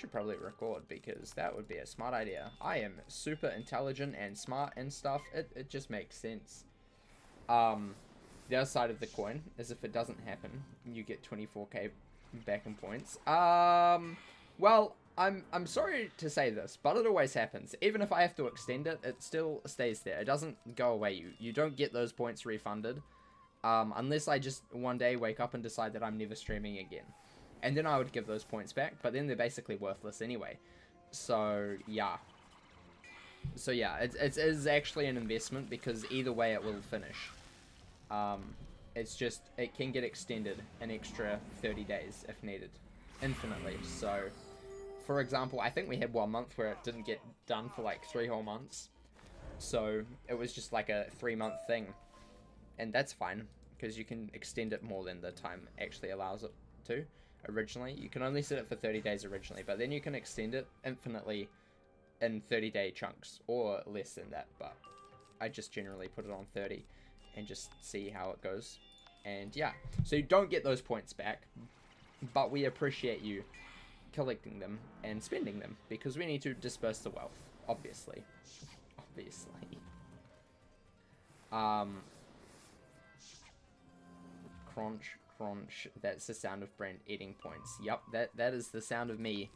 should probably record because that would be a smart idea. I am super intelligent and smart and stuff. It just makes sense. The other side of the coin is if it doesn't happen, you get 24k back in points. Well, I'm sorry to say this, but it always happens. Even if I have to extend it, it still stays there. It doesn't go away. You don't get those points refunded. Unless I just one day wake up and decide that I'm never streaming again. And then I would give those points back, but then they're basically worthless anyway. So, yeah. So, yeah, it is actually an investment because either way it will finish. It's just, it can get extended an extra 30 days if needed. Infinitely. So, for example, I think we had 1 month where it didn't get done for like 3 whole months. So, it was just like a 3-month thing. And that's fine, because you can extend it more than the time actually allows it to. Originally, you can only set it for 30 days originally, but then you can extend it infinitely in 30-day chunks, or less than that, but I just generally put it on 30 and just see how it goes. And yeah, so you don't get those points back, but we appreciate you collecting them and spending them, because we need to disperse the wealth, obviously. Obviously. Crunch, crunch. That's the sound of Brent eating points. Yep, that is the sound of me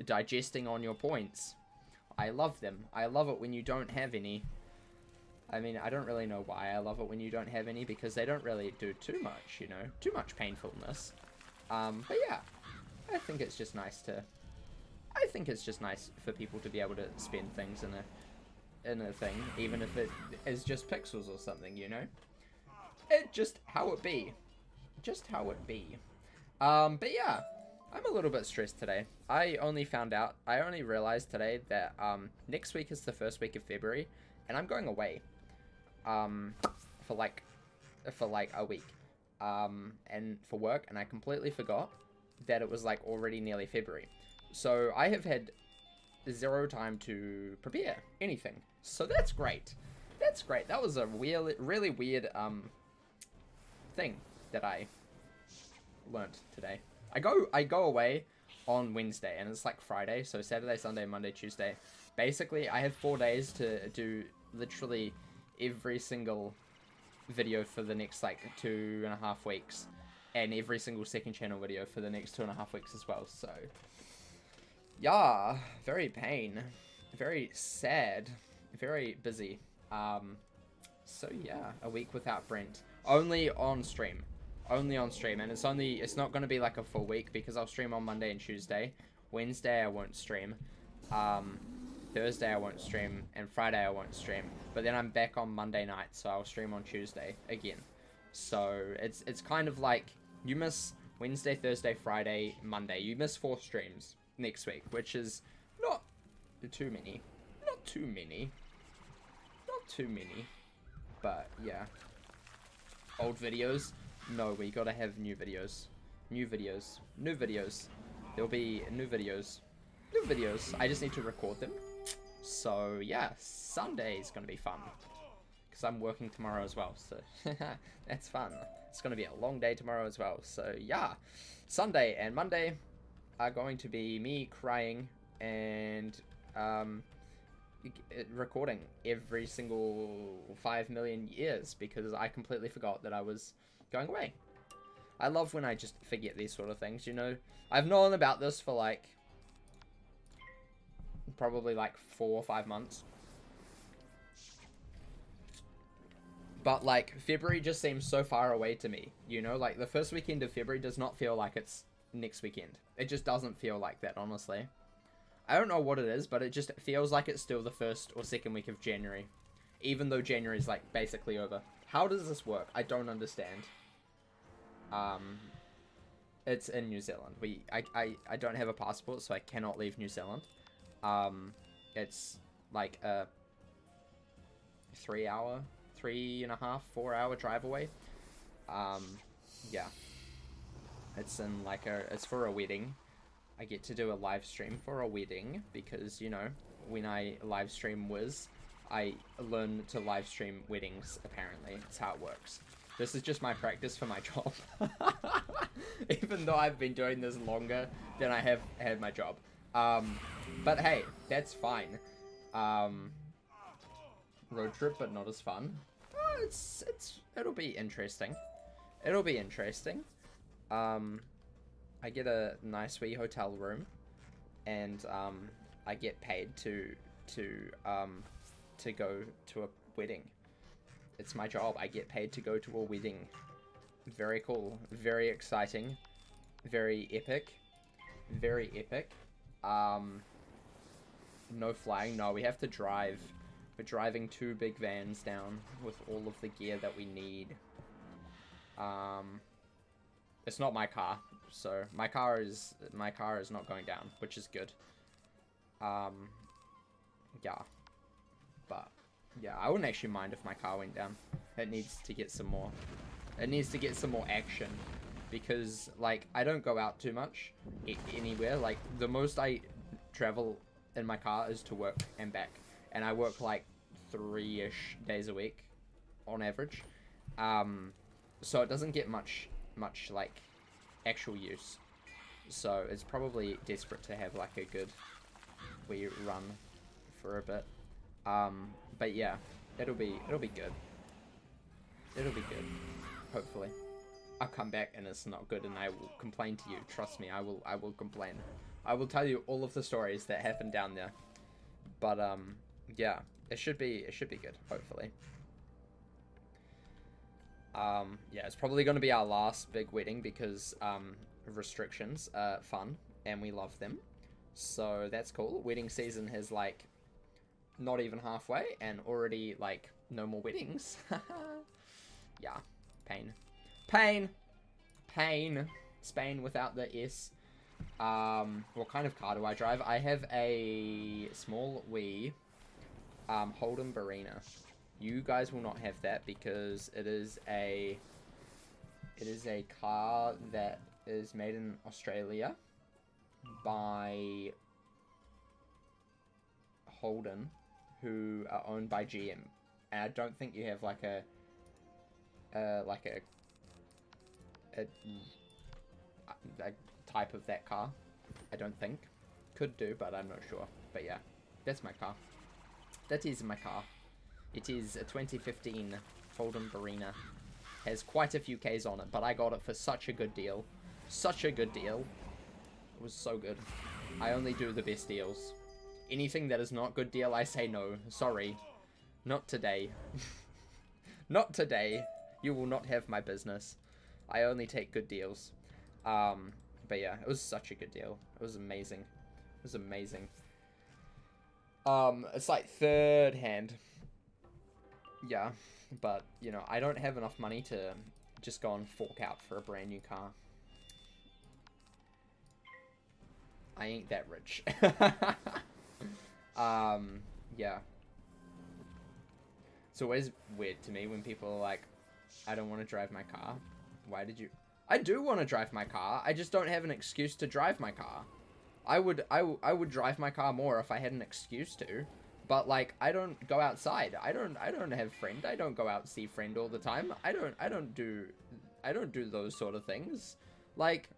digesting on your points. I love them. I love it when you don't have any. I mean, I don't really know why I love it when you don't have any, because they don't really do too much, you know? Too much painfulness. But yeah, I think it's just nice to... I think it's just nice for people to be able to spend things in a thing, even if it is just pixels or something, you know? It just how it be. Just how it be. But yeah, I'm a little bit stressed today. I only realized today that next week is the first week of February, and I'm going away for like a week and for work, and I completely forgot that it was like already nearly February. So I have had 0 time to prepare anything. So that's great. That's great. That was a really weird thing that I learnt today. I go away on Wednesday, and it's like Friday, so Saturday, Sunday, Monday, Tuesday. Basically, I have 4 days to do literally every single video for the next like 2.5 weeks, and every single second channel video for the next 2.5 weeks as well. So yeah, very pain, very sad, very busy. So yeah, a week without Brent, only on stream, and it's not going to be like a full week, because I'll stream on Monday and Tuesday. Wednesday I won't stream, Thursday I won't stream, and Friday I won't stream, but then I'm back on Monday night, so I'll stream on Tuesday again. So it's kind of like you miss Wednesday, Thursday, Friday, Monday. You miss 4 streams next week, which is not too many. But yeah. Old videos? No, we gotta have new videos. New videos. There'll be new videos. I just need to record them. So yeah, Sunday is gonna be fun, because I'm working tomorrow as well, so that's fun. It's gonna be a long day tomorrow as well, so yeah. Sunday and Monday are going to be me crying and recording every single 5 million years, because I completely forgot that I was going away. I love when I just forget these sort of things, you know. I've known about this for like probably like 4 or 5 months, but like February just seems so far away to me, you know. Like the first weekend of February does not feel like it's next weekend. It just doesn't feel like that, honestly. I don't know what it is, but it just feels like it's still the 1st or 2nd week of January, even though January is like basically over. How does this work? I don't understand. It's in New Zealand. I don't have a passport, so I cannot leave New Zealand. It's like a 3.5, 4 hour drive away. Yeah. It's in like it's for a wedding. I get to do a live stream for a wedding, because, you know, when I live stream Wiz, I learn to live stream weddings, apparently. That's how it works. This is just my practice for my job. Even though I've been doing this longer than I have had my job. But hey, that's fine. Road trip, but not as fun. It'll be interesting. It'll be interesting. I get a nice wee hotel room, and I get paid to go to a wedding. It's my job. I get paid to go to a wedding. Very cool. Very exciting. Very epic. Very epic. No flying. No, we have to drive. We're driving 2 big vans down with all of the gear that we need. It's not my car, so my car is not going down, which is good. Yeah. But yeah, I wouldn't actually mind if my car went down. It needs to get some more. It needs to get some more action, because like I don't go out too much anywhere. Like the most I travel in my car is to work and back, and I work like 3-ish days a week on average. So it doesn't get much like actual use. So it's probably desperate to have like a good wee run for a bit. But yeah, it'll be good. It'll be good. Hopefully. I'll come back and it's not good and I will complain to you. Trust me, I will complain. I will tell you all of the stories that happened down there. But yeah, it should be good, hopefully. Yeah, it's probably going to be our last big wedding because restrictions are fun and we love them. So that's cool. Wedding season has like not even halfway and already like no more weddings. Yeah, pain. Pain! Pain! Spain without the S. What kind of car do I drive? I have a small wee Holden Barina. You guys will not have that because it is a car that is made in Australia by Holden, who are owned by GM. And I don't think you have like a type of that car. I don't think. Could do, but I'm not sure. But yeah, that's my car. That is my car. It is a 2015 Holden Barina. Has quite a few Ks on it, but I got it for such a good deal. Such a good deal. It was so good. I only do the best deals. Anything that is not good deal, I say no. Sorry. Not today. Not today. You will not have my business. I only take good deals. But yeah, it was such a good deal. It was amazing. It was amazing. It's like third hand. Yeah, but, you know, I don't have enough money to just go and fork out for a brand new car. I ain't that rich. Yeah. It's always weird to me when people are like, I don't want to drive my car. Why did you... I do want to drive my car. I just don't have an excuse to drive my car. I would drive my car more if I had an excuse to. But like, I don't go outside. I don't have friend. I don't go out and see friend all the time. I don't do those sort of things. Like,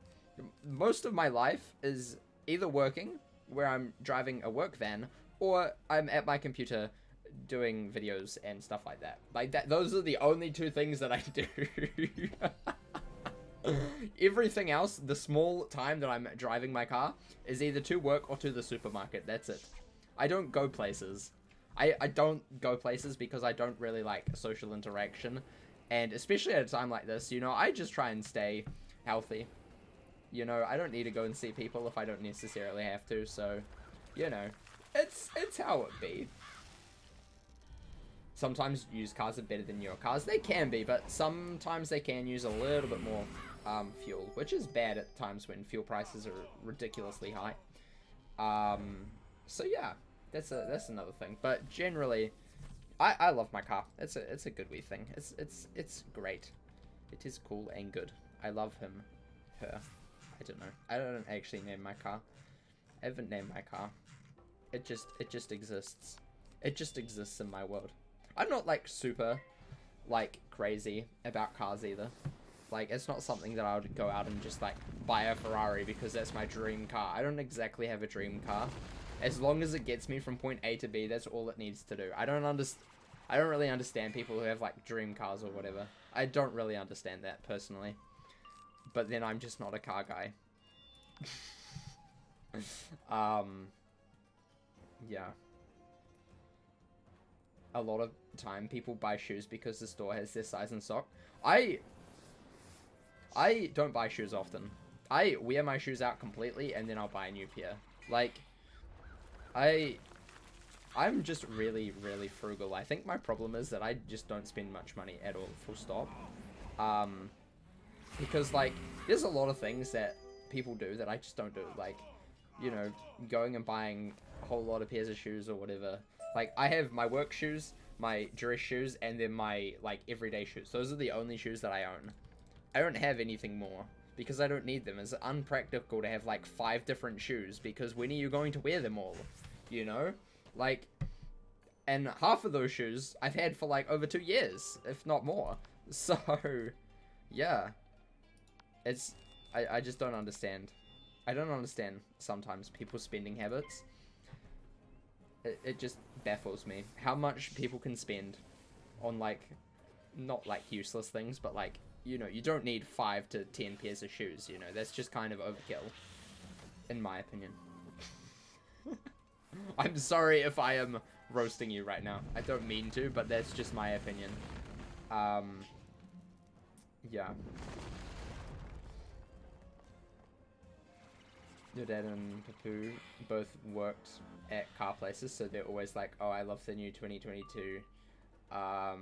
most of my life is either working, where I'm driving a work van, or I'm at my computer doing videos and stuff like that. Like that, those are the only 2 things that I do. Everything else, the small time that I'm driving my car, is either to work or to the supermarket. That's it. I don't go places. I don't go places because I don't really like social interaction. And especially at a time like this, you know, I just try and stay healthy. You know, I don't need to go and see people if I don't necessarily have to. So, you know, it's how it be. Sometimes used cars are better than newer cars. They can be, but sometimes they can use a little bit more fuel, which is bad at times when fuel prices are ridiculously high. So yeah, that's another thing. But generally, I love my car. It's a good wee thing. It's great. It is cool and good. I love him, her. I don't know. I don't actually name my car. I haven't named my car. It just exists. It just exists in my world. I'm not like super like crazy about cars either. Like, it's not something that I would go out and just, like, buy a Ferrari because that's my dream car. I don't exactly have a dream car. As long as it gets me from point A to B, that's all it needs to do. I don't really understand people who have, like, dream cars or whatever. I don't really understand that, personally. But then I'm just not a car guy. Yeah. A lot of time people buy shoes because the store has their size in stock. I don't buy shoes often. I wear my shoes out completely and then I'll buy a new pair. Like, I'm just really, really frugal. I think my problem is that I just don't spend much money at all, full stop. Because, like, there's a lot of things that people do that I just don't do. Like, you know, going and buying a whole lot of pairs of shoes or whatever. Like, I have my work shoes, my dress shoes, and then my, like, everyday shoes. Those are the only shoes that I own. I don't have anything more because I don't need them. It's unpractical to have, like, 5 different shoes because when are you going to wear them all? You know? Like, and half of those shoes I've had for, like, over 2 years, if not more. So, yeah. It's, I just don't understand. I don't understand sometimes people's spending habits. It just baffles me how much people can spend on, like, not, like, useless things, but, like, you know, you don't need 5 to 10 pairs of shoes, you know, that's just kind of overkill, in my opinion. I'm sorry if I am roasting you right now. I don't mean to, but that's just my opinion. Yeah. Your dad and Papu both worked at car places, so they're always like, oh, I love the new 2022, blah,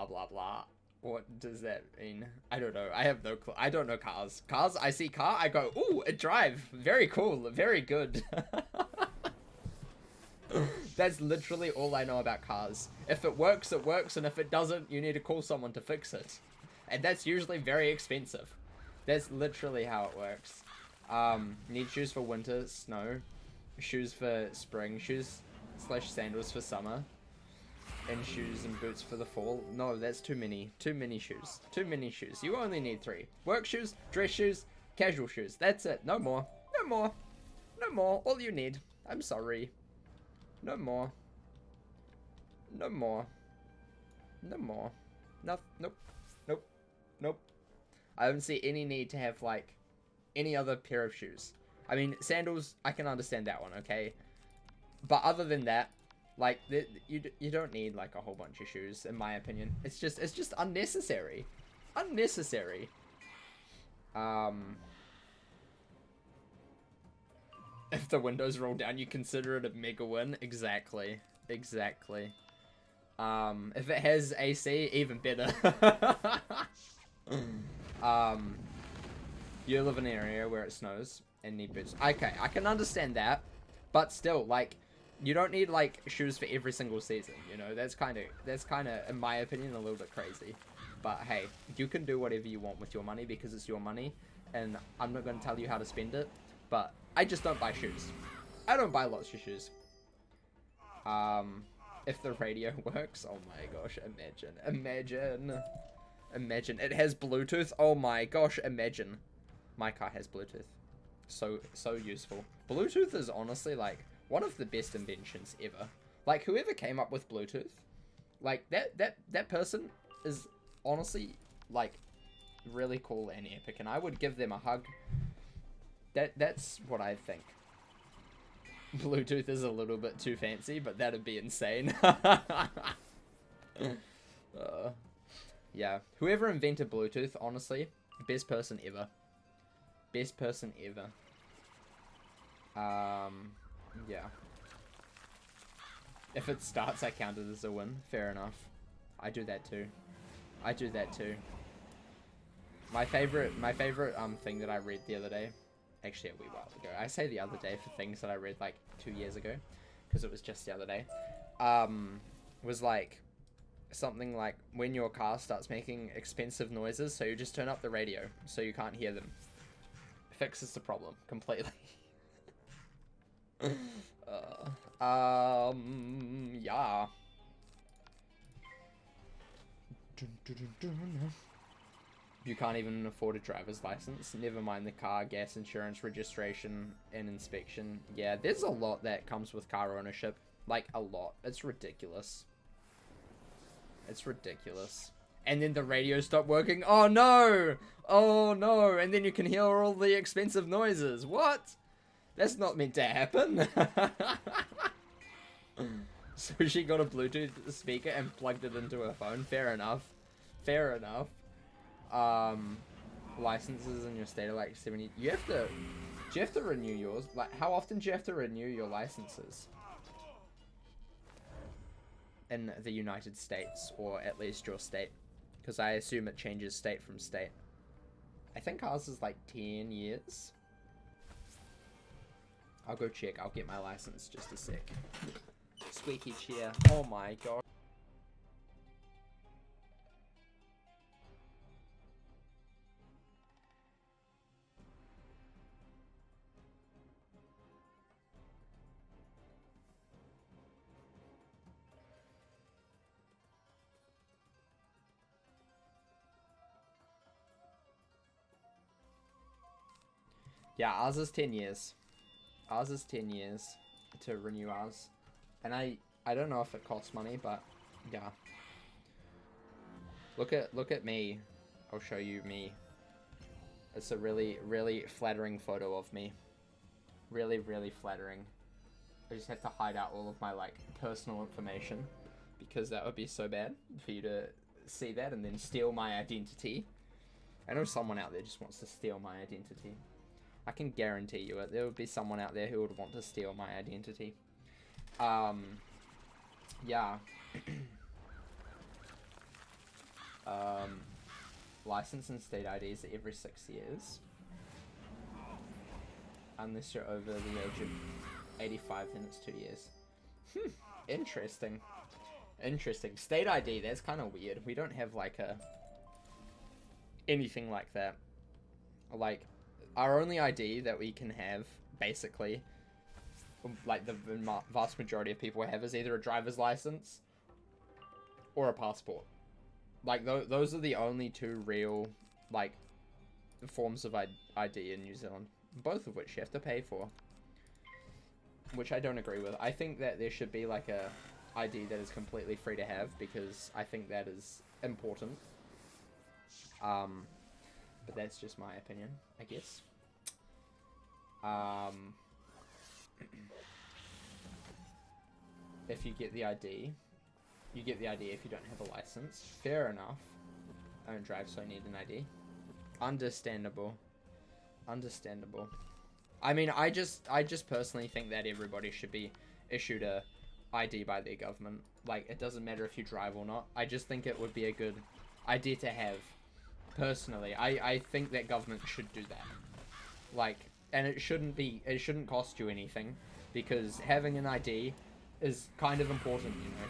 blah, blah. What does that mean? I don't know. I have no clue. I don't know cars. Cars, I see car, I go, ooh, a drive. Very cool. Very good. That's literally all I know about cars. If it works, it works, and if it doesn't, you need to call someone to fix it. And that's usually very expensive. That's literally how it works. Need shoes for winter, snow, shoes for spring, shoes / sandals for summer, and shoes and boots for the fall. No, that's too many. Too many shoes. Too many shoes. You only need 3. Work shoes, dress shoes, casual shoes. That's it. No more. No more. No more. All you need. I'm sorry. No more. No more. No more. No. Nope. Nope. Nope. I don't see any need to have, like, any other pair of shoes. I mean, sandals, I can understand that one, okay? But other than that, like, you don't need, like, a whole bunch of shoes, in my opinion. It's just unnecessary. Unnecessary. If the windows roll down, you consider it a mega win. Exactly. Exactly. If it has AC, even better. You live in an area where it snows and need boots. Okay, I can understand that, but still, like, you don't need, like, shoes for every single season, you know? That's kind of, in my opinion, a little bit crazy. But hey, you can do whatever you want with your money because it's your money, and I'm not going to tell you how to spend it, but I just don't buy shoes. I don't buy lots of shoes. If the radio works, oh my gosh, imagine. It has Bluetooth, oh my gosh, imagine. My car has Bluetooth. So useful. Bluetooth is honestly, like, one of the best inventions ever. Like, whoever came up with Bluetooth, like, that person is honestly, like, really cool and epic, and I would give them a hug. That's what I think. Bluetooth is a little bit too fancy, but that'd be insane. Yeah, whoever invented Bluetooth, honestly, best person ever. Best person ever. Yeah. If it starts, I count it as a win. Fair enough. I do that too. I do that too. My favorite thing that I read the other day, actually a wee while ago. I say the other day for things that I read like 2 years ago, because it was just the other day. Was like something like when your car starts making expensive noises, so you just turn up the radio so you can't hear them. Fixes the problem completely. Yeah. You can't even afford a driver's license. Never mind the car, gas, insurance, registration, and inspection. Yeah, there's a lot that comes with car ownership. Like, a lot. It's ridiculous. It's ridiculous. And then the radio stopped working. Oh, no! Oh, no! And then you can hear all the expensive noises. What? That's not meant to happen. So she got a Bluetooth speaker and plugged it into her phone. Fair enough. Fair enough. Licenses in your state are like 70. Do you have to renew yours? Like, how often do you have to renew your licenses? In the United States, or at least your state. Because I assume it changes state from state. I think ours is like 10 years. I'll go check. I'll get my license just a sec. Squeaky chair. Oh my god. Yeah, ours is 10 years. Ours is 10 years to renew ours. And I don't know if it costs money, but yeah. Look at me. I'll show you me. It's a really, really flattering photo of me. Really, really flattering. I just have to hide out all of my, like, personal information, because that would be so bad for you to see that and then steal my identity. I know someone out there just wants to steal my identity. I can guarantee you it. There would be someone out there who would want to steal my identity. Yeah. License and state IDs are every 6 years. Unless you're over the age of 85, then it's 2 years. Interesting. Interesting. State ID, that's kind of weird. We don't have, like, anything like that. Like, our only ID that we can have, basically, like the vast majority of people have, is either a driver's license or a passport. Like, those are the only two real, like, forms of ID in New Zealand. Both of which you have to pay for. Which I don't agree with. I think that there should be, like, a ID that is completely free to have, because I think that is important. But that's just my opinion, I guess. If you get the ID, you get the ID if you don't have a license. Fair enough. I don't drive, so I need an ID. Understandable. Understandable. I mean, I just personally think that everybody should be issued a ID by their government. Like, it doesn't matter if you drive or not. I just think it would be a good idea to have. Personally, I think that government should do that. Like, and it shouldn't cost you anything, because having an ID is kind of important, you know.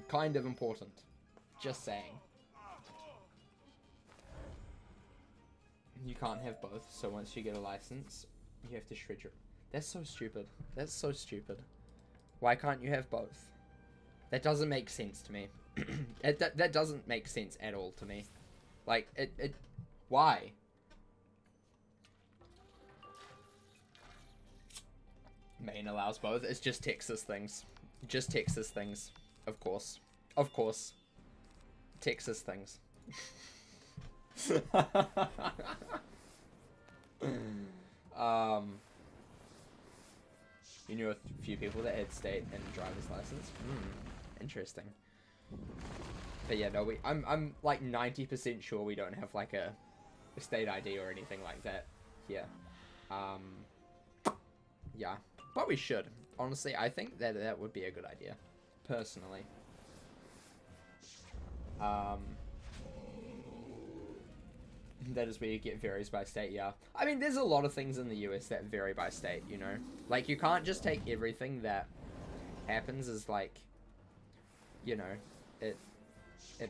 Kind of important. Just saying. You can't have both, so once you get a license, you have to shred your... That's so stupid. That's so stupid. Why can't you have both? That doesn't make sense to me. That doesn't make sense at all to me. Like, why? Maine allows both. It's just Texas things. Just Texas things. Of course. Of course. Texas things. You knew a few people that had state and driver's license. Interesting. But yeah, no, I'm like 90% sure we don't have like a state ID or anything like that here. Yeah, but we should. Honestly, I think that would be a good idea, personally. That is where you get varies by state, yeah. I mean, there's a lot of things in the US that vary by state, you know? Like, you can't just take everything that happens as, like, you know, it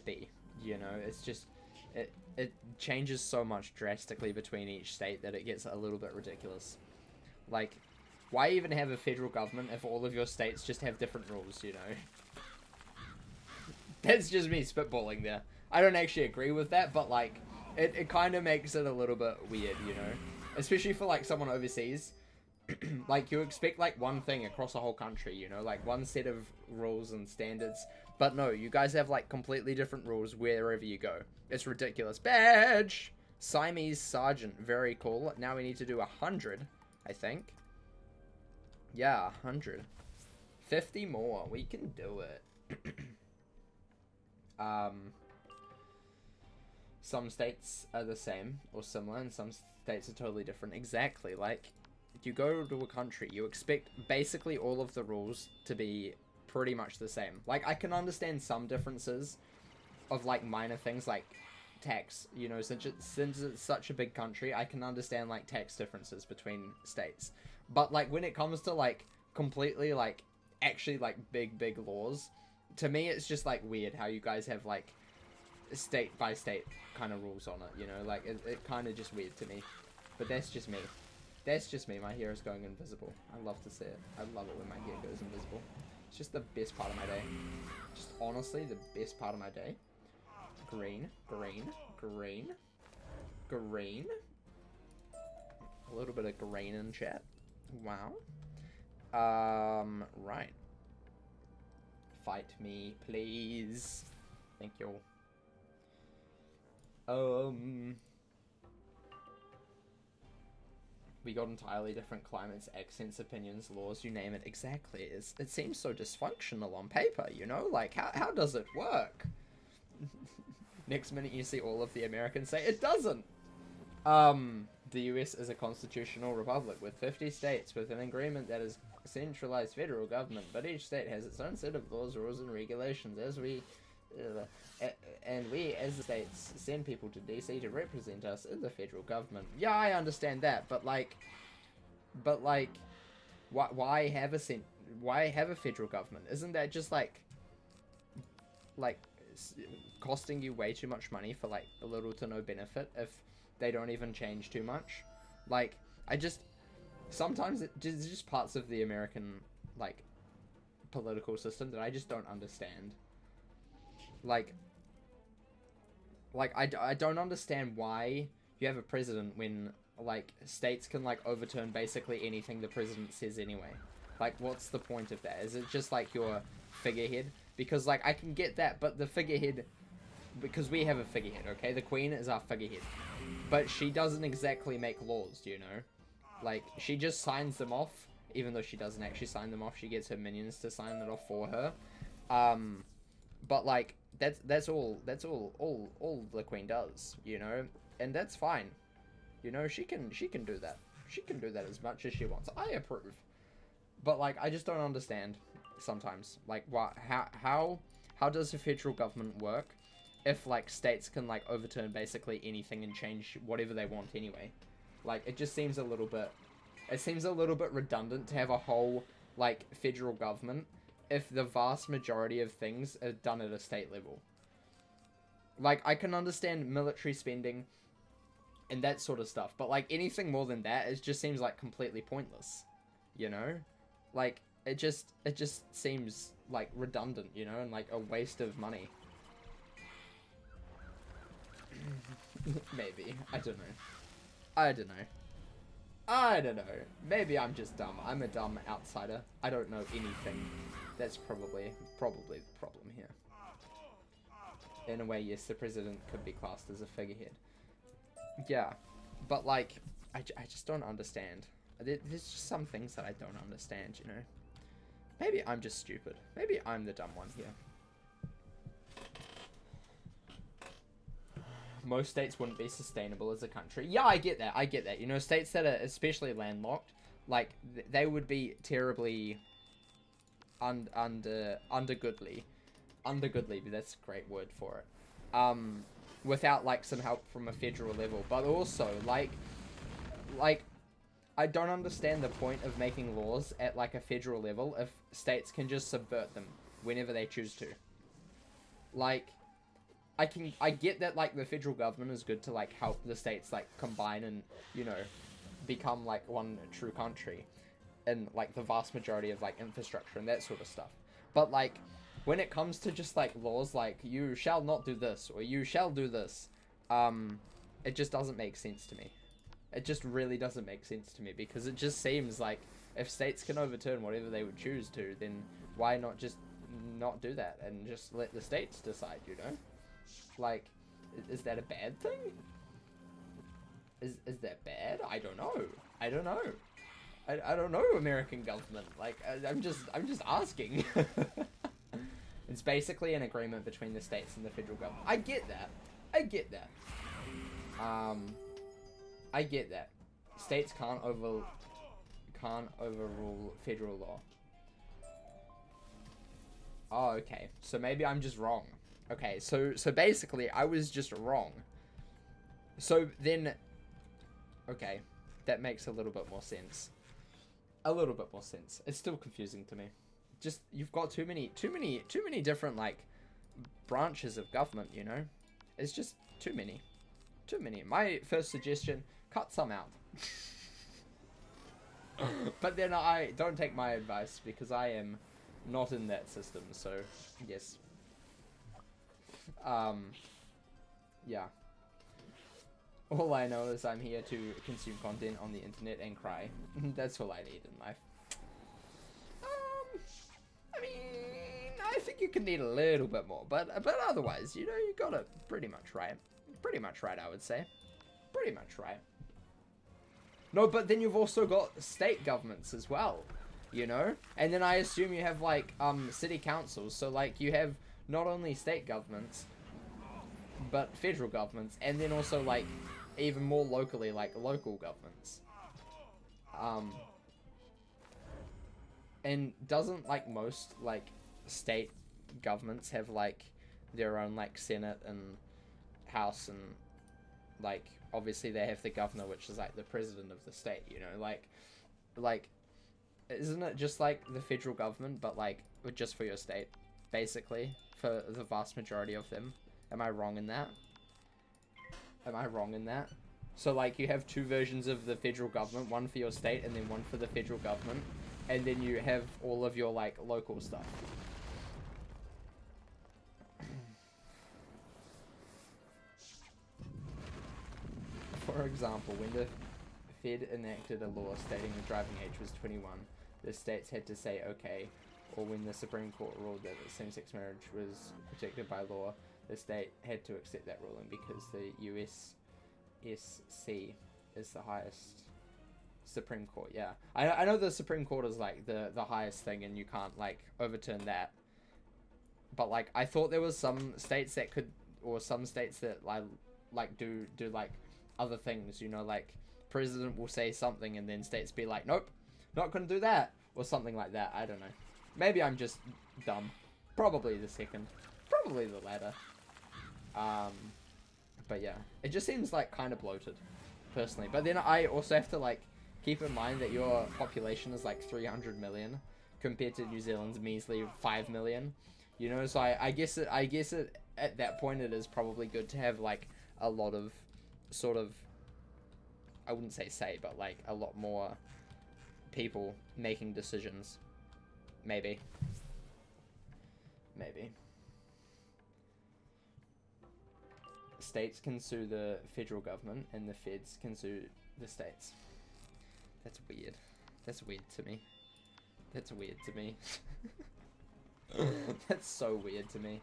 be, you know? It's just, it changes so much drastically between each state that it gets a little bit ridiculous. Like, why even have a federal government if all of your states just have different rules, you know? That's just me spitballing there. I don't actually agree with that, but, like, it kind of makes it a little bit weird, you know? Especially for, like, someone overseas. Like, you expect, like, one thing across a whole country, you know? Like, one set of rules and standards. But no, you guys have, like, completely different rules wherever you go. It's ridiculous. Badge! Siamese Sergeant. Very cool. Now we need to do 100, I think. Yeah, 100. 50 more. We can do it. Some states are the same or similar, and some states are totally different. Exactly. Like, you go to a country, you expect basically all of the rules to be pretty much the same. Like, I can understand some differences of, like, minor things like tax, you know, since it's such a big country, I can understand, like, tax differences between states. But, like, when it comes to, like, completely, like, actually, like, big laws, to me, it's just, like, weird how you guys have, like, state by state kind of rules on it, you know? Like, it kind of just weird to me. But that's just me. That's just me. My hair is going invisible. I love to see it. I love it when my hair goes invisible. It's just the best part of my day. Just honestly, the best part of my day. Green, green, green, green. A little bit of green in chat. Wow. Right. Fight me, please. Thank you. We got entirely different climates, accents, opinions, laws, you name it. Exactly. It seems so dysfunctional on paper, you know? Like, how does it work? Next minute you see all of the Americans say, it doesn't! The US is a constitutional republic with 50 states with an agreement that is a centralized federal government, but each state has its own set of laws, rules, and regulations. And we, as the states, send people to DC to represent us in the federal government. Yeah, I understand that, but like, why have a federal government? Isn't that just like costing you way too much money for like a little to no benefit if they don't even change too much? Like, sometimes there's just parts of the American like political system that I just don't understand. Like I don't understand why you have a president when, like, states can, like, overturn basically anything the president says anyway. Like, what's the point of that? Is it just, like, your figurehead? Because, like, I can get that, but the figurehead... Because we have a figurehead, okay? The queen is our figurehead. But she doesn't exactly make laws, you know? Like, she just signs them off, even though she doesn't actually sign them off. She gets her minions to sign it off for her. But, like... That's all the queen does, you know, and that's fine, you know. She can do that. She can do that as much as she wants. I approve, but like I just don't understand sometimes. Like, how does the federal government work if like states can like overturn basically anything and change whatever they want anyway? Like, it just seems a little bit. It seems a little bit redundant to have a whole like federal government if the vast majority of things are done at a state level. Like, I can understand military spending and that sort of stuff, but, like, anything more than that, it just seems, like, completely pointless, you know? Like, it just seems, like, redundant, you know, and, like, a waste of money. Maybe. I don't know. Maybe I'm just dumb. I'm a dumb outsider. I don't know anything. That's probably the problem here. In a way, yes, the president could be classed as a figurehead. Yeah, but like, I just don't understand. There's just some things that I don't understand, you know? Maybe I'm just stupid. Maybe I'm the dumb one here. Most states wouldn't be sustainable as a country. Yeah, I get that. You know, states that are especially landlocked, like, they would be terribly undergoodly, but that's a great word for it. Without, like, some help from a federal level. But also, like, I don't understand the point of making laws at, like, a federal level if states can just subvert them whenever they choose to. Like, I get that, like, the federal government is good to, like, help the states, like, combine and, you know, become, like, one true country. And, like, the vast majority of, like, infrastructure and that sort of stuff. But, like, when it comes to just, like, laws like, you shall not do this, or you shall do this, It just doesn't make sense to me. It just really doesn't make sense to me, because it just seems like if states can overturn whatever they would choose to, then why not just not do that and just let the states decide, you know? Like, is that a bad thing? Is that bad? I don't know. I don't know. I don't know, American government. Like, I'm just asking. It's basically an agreement between the states and the federal government. I get that. I get that. I get that. States can't overrule federal law. Oh, okay. So maybe I'm just wrong. Okay, so basically I was just wrong. So then, okay, that makes a little bit more sense. A little bit more sense. It's still confusing to me. Just, you've got too many different, like, branches of government, you know? It's just too many. Too many. My first suggestion, cut some out. But then I don't take my advice, because I am not in that system, so yes. Yeah. All I know is I'm here to consume content on the internet and cry. That's all I need in life. I mean, I think you can need a little bit more, but otherwise, you know, you got it pretty much right. Pretty much right, I would say. Pretty much right. No, but then you've also got state governments as well, you know? And then I assume you have, like, city councils. So, like, you have not only state governments, but federal governments. And then also, like, even more locally, like, local governments. And doesn't, like, most, like, state governments have, like, their own, like, Senate and House, and, like, obviously they have the governor, which is, like, the president of the state, you know? Like, isn't it just, like, the federal government, but, like, just for your state, basically, for the vast majority of them? Am I wrong in that? Am I wrong in that? So, like, you have two versions of the federal government, one for your state and then one for the federal government, and then you have all of your, like, local stuff. For example, when the Fed enacted a law stating the driving age was 21, the states had to say okay, or when the Supreme Court ruled that same-sex marriage was protected by law, the state had to accept that ruling because the USSC is the highest Supreme Court. Yeah, I know the Supreme Court is like the highest thing, and you can't like overturn that. But like I thought there was some states that could, or some states that like do like other things. You know, like president will say something, and then states be like, nope, not gonna do that, or something like that. I don't know. Maybe I'm just dumb. Probably the second. Probably the latter. But yeah, it just seems like kind of bloated, personally. But then I also have to like keep in mind that your population is like 300 million compared to New Zealand's measly 5 million. You know, so I guess it at that point it is probably good to have like a lot of sort of, I wouldn't say, but like a lot more people making decisions. Maybe. States can sue the federal government, and the feds can sue the states. That's weird. That's weird to me. That's weird to me. That's so weird to me.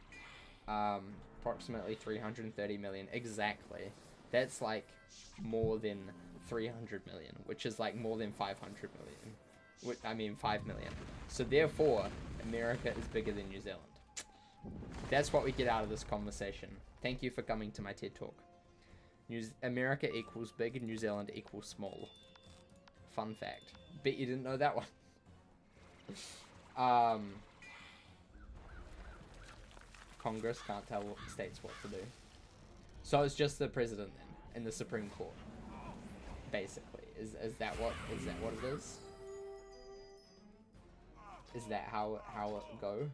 Approximately 330 million. Exactly. That's like more than 300 million, which is like more than 500 million. I mean 5 million. So therefore, America is bigger than New Zealand. That's what we get out of this conversation. Thank you for coming to my TED Talk. America equals big, New Zealand equals small. Fun fact. Bet you didn't know that one. Congress can't tell states what to do. So it's just the president then, and the Supreme Court. Basically. Is that what it is? Is that how it go?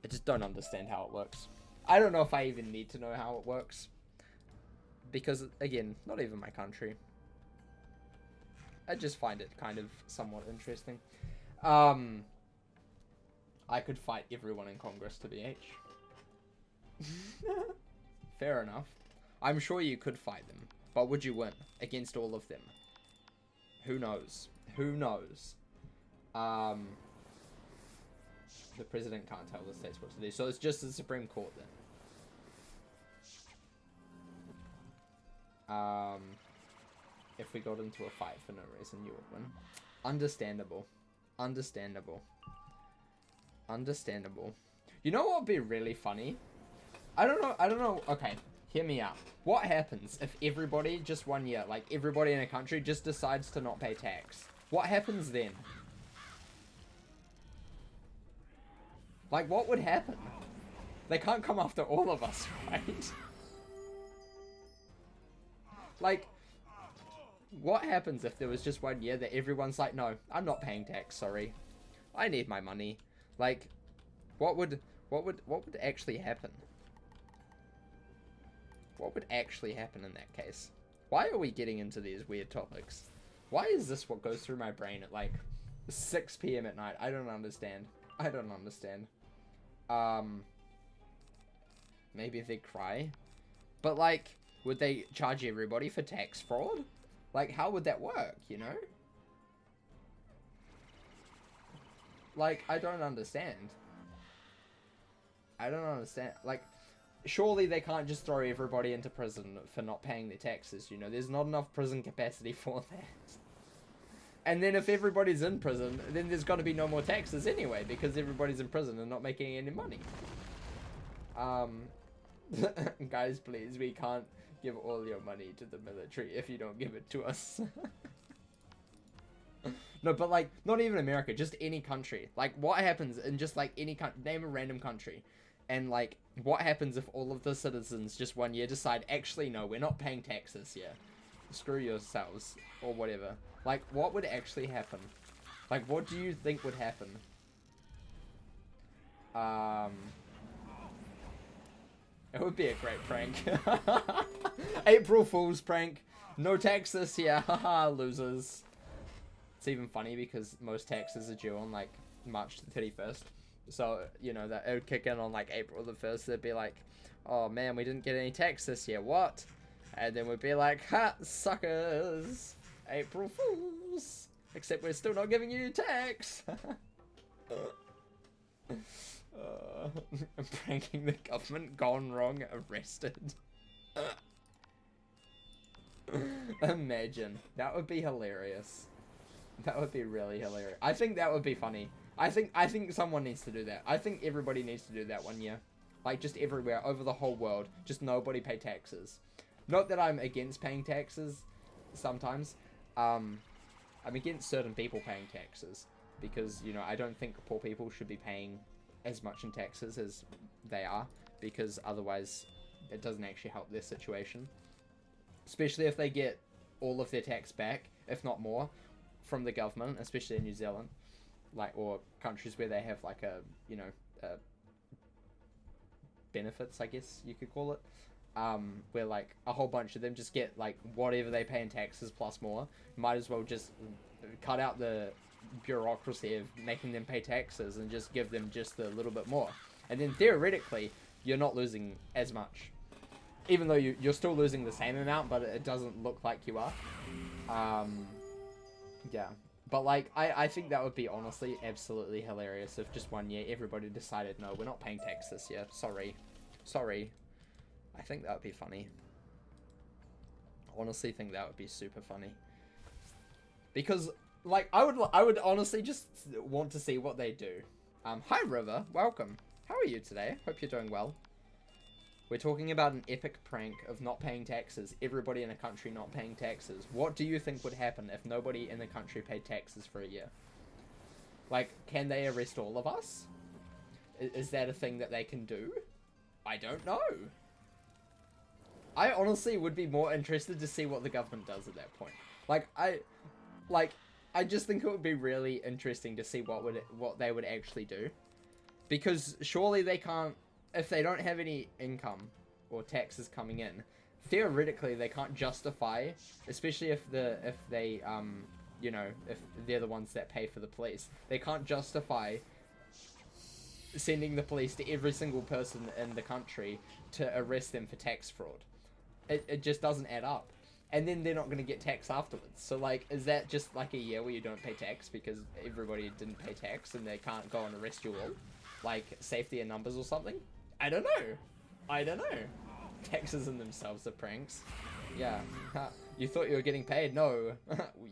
I just don't understand how it works. I don't know if I even need to know how it works. Because, again, not even my country. I just find it kind of somewhat interesting. I could fight everyone in Congress to BH. Fair enough. I'm sure you could fight them, but would you win against all of them? Who knows? Who knows? The president can't tell the states what to do, so it's just the Supreme Court then. If we got into a fight for no reason, you would win. Understandable. Understandable. Understandable. You know what would be really funny? I don't know. Okay, hear me out. What happens if everybody, just 1 year, like everybody in a country just decides to not pay tax? What happens then? Like, what would happen? They can't come after all of us, right? Like, what happens if there was just 1 year that everyone's like, no, I'm not paying tax, sorry. I need my money. Like, what would actually happen? What would actually happen in that case? Why are we getting into these weird topics? Why is this what goes through my brain at like 6 PM at night? I don't understand. I don't understand. Maybe they cry. But like, would they charge everybody for tax fraud? Like, how would that work, you know? Like, I don't understand. I don't understand. Like, surely they can't just throw everybody into prison for not paying their taxes, you know? There's not enough prison capacity for that. And then if everybody's in prison, then there's got to be no more taxes anyway, because everybody's in prison and not making any money. Guys, please, we can't give all your money to the military if you don't give it to us. No, but like, not even America, just any country. Like, what happens in just like any country, name a random country. And like, what happens if all of the citizens just 1 year decide, actually, no, we're not paying taxes here. Screw yourselves, or whatever. Like, what would actually happen? Like, what do you think would happen? It would be a great prank. April Fool's prank. No tax this year, haha, losers. It's even funny because most taxes are due on like March the 31st. So, you know, that it would kick in on like April the 1st. They'd be like, oh man, we didn't get any tax this year, what? And then we'd be like, ha, suckers. April Fools. Except we're still not giving you tax. Pranking the government, gone wrong, arrested. Imagine. That would be hilarious. That would be really hilarious. I think that would be funny. I think someone needs to do that. I think everybody needs to do that 1 year. Like, just everywhere, over the whole world. Just nobody pay taxes. Not that I'm against paying taxes sometimes. I'm against certain people paying taxes. Because, you know, I don't think poor people should be paying as much in taxes as they are. Because otherwise, it doesn't actually help their situation. Especially if they get all of their tax back, if not more, from the government, especially in New Zealand. Like, or countries where they have like a, you know, benefits, I guess you could call it. Where like a whole bunch of them just get like whatever they pay in taxes plus more. Might as well just cut out the bureaucracy of making them pay taxes and just give them just a little bit more. And then theoretically, you're not losing as much. Even though you're still losing the same amount, but it doesn't look like you are. Yeah. But like, I think that would be honestly absolutely hilarious if just 1 year everybody decided, no, we're not paying tax this year. Sorry. Sorry. I think that would be funny. Honestly think that would be super funny. Because, like, I would honestly just want to see what they do. Hi River, welcome. How are you today? Hope you're doing well. We're talking about an epic prank of not paying taxes. Everybody in a country not paying taxes. What do you think would happen if nobody in the country paid taxes for a year? Like, can they arrest all of us? Is that a thing that they can do? I don't know. I honestly would be more interested to see what the government does at that point. I just think it would be really interesting to see what they would actually do. Because surely they can't, if they don't have any income or taxes coming in, theoretically they can't justify, especially if they you know, if they're the ones that pay for the police, they can't justify sending the police to every single person in the country to arrest them for tax fraud. It just doesn't add up. And then they're not going to get tax afterwards. So, like, is that just like a year where you don't pay tax because everybody didn't pay tax and they can't go and arrest you all? Like, safety in numbers or something? I don't know. I don't know. Taxes in themselves are pranks. Yeah. You thought you were getting paid? No.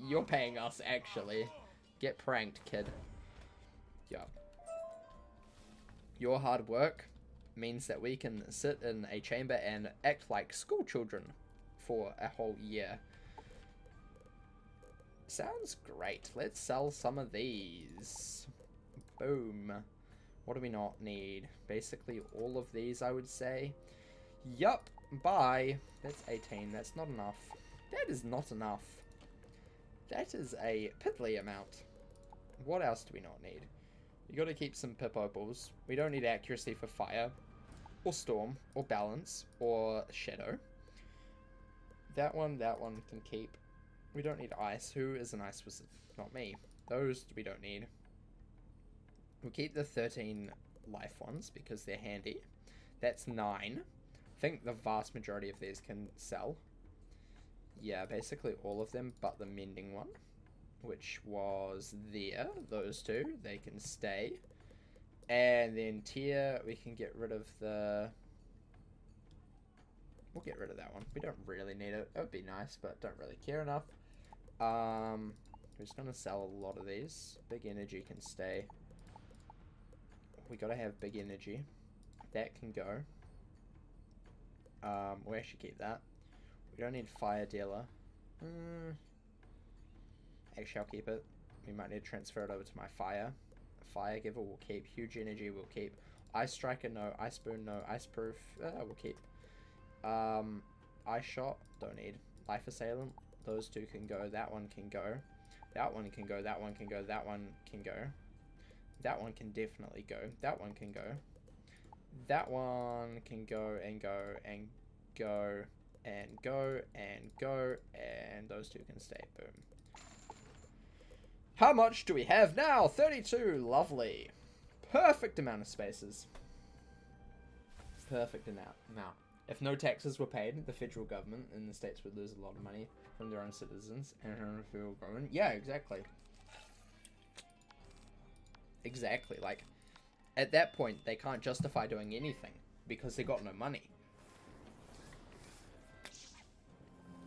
You're paying us, actually. Get pranked, kid. Yeah. Your hard work means that we can sit in a chamber and act like school children for a whole year. Sounds great. Let's sell some of these. Boom. What do we not need? Basically all of these, I would say. Yup. Bye. That's 18. That's not enough. That is not enough. That is a piddly amount. What else do we not need? You gotta keep some pip opals. We don't need accuracy for fire, or storm, or balance, or shadow. That one can keep. We don't need ice. Who is an ice wizard? Not me. Those we don't need. We'll keep the 13 life ones because they're handy. That's 9. I think the vast majority of these can sell. Yeah, basically all of them but the mending one, which was there. Those two, they can stay. And then tier, we can get rid of the... We'll get rid of that one. We don't really need it. It would be nice, but don't really care enough. We're just going to sell a lot of these. Big energy can stay. We got to have big energy. That can go. We'll actually keep that. We don't need fire dealer. Actually, I'll keep it. We might need to transfer it over to my fire. Fire giver we'll keep. Huge energy we'll keep. Ice striker, no. Ice spoon, no. Ice proof, we'll keep. Ice shot, don't need. Life assailant, those two can go. That one can go. That one can go. That one can go. That one can go. That one can definitely go. That one can go. That one can go and go and go and go and go, and those two can stay. Boom. How much do we have now? 32. Lovely. Perfect amount of spaces. Perfect amount. If no taxes were paid, the federal government in the states would lose a lot of money from their own citizens and the federal government. Yeah, exactly. Exactly. Like, at that point, they can't justify doing anything because they got no money.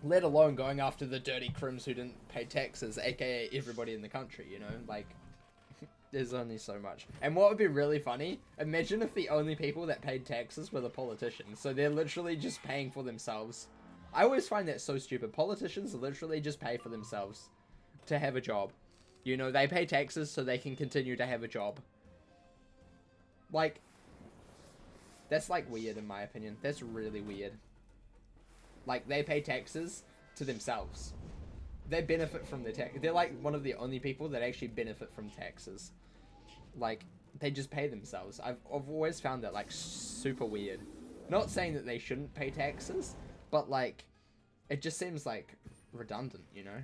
Let alone going after the dirty crims who didn't pay taxes, aka everybody in the country, you know? Like, there's only so much. And what would be really funny, imagine if the only people that paid taxes were the politicians. So they're literally just paying for themselves. I always find that so stupid. Politicians literally just pay for themselves to have a job. You know, they pay taxes so they can continue to have a job. Like, that's like weird in my opinion. That's really weird. Like, they pay taxes to themselves. They benefit from the tax. They're like one of the only people that actually benefit from taxes. Like, they just pay themselves. I've always found that, like, super weird. Not saying that they shouldn't pay taxes, but, like, it just seems, like, redundant, you know?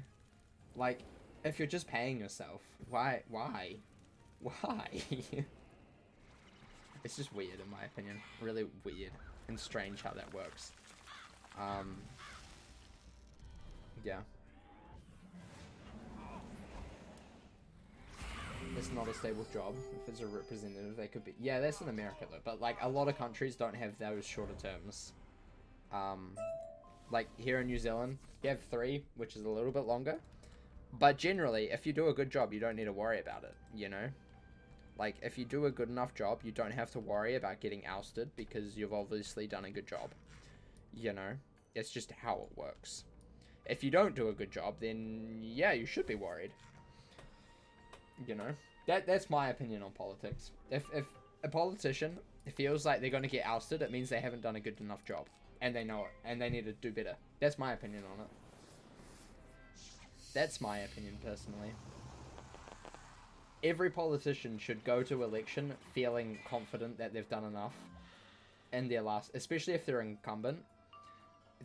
Like, if you're just paying yourself, why? It's just weird, in my opinion. Really weird and strange how that works. Yeah. It's not a stable job. If it's a representative, they could be... Yeah, that's in America, though. But, like, a lot of countries don't have those shorter terms. Like, here in New Zealand, you have 3, which is a little bit longer. But generally, if you do a good job, you don't need to worry about it, you know? Like, if you do a good enough job, you don't have to worry about getting ousted because you've obviously done a good job. You know? It's just how it works. If you don't do a good job, then, yeah, you should be worried. You know? That's my opinion on politics. If a politician feels like they're going to get ousted, it means they haven't done a good enough job. And they know it. And they need to do better. That's my opinion on it. That's my opinion, personally. Every politician should go to election feeling confident that they've done enough in their last... Especially if they're incumbent.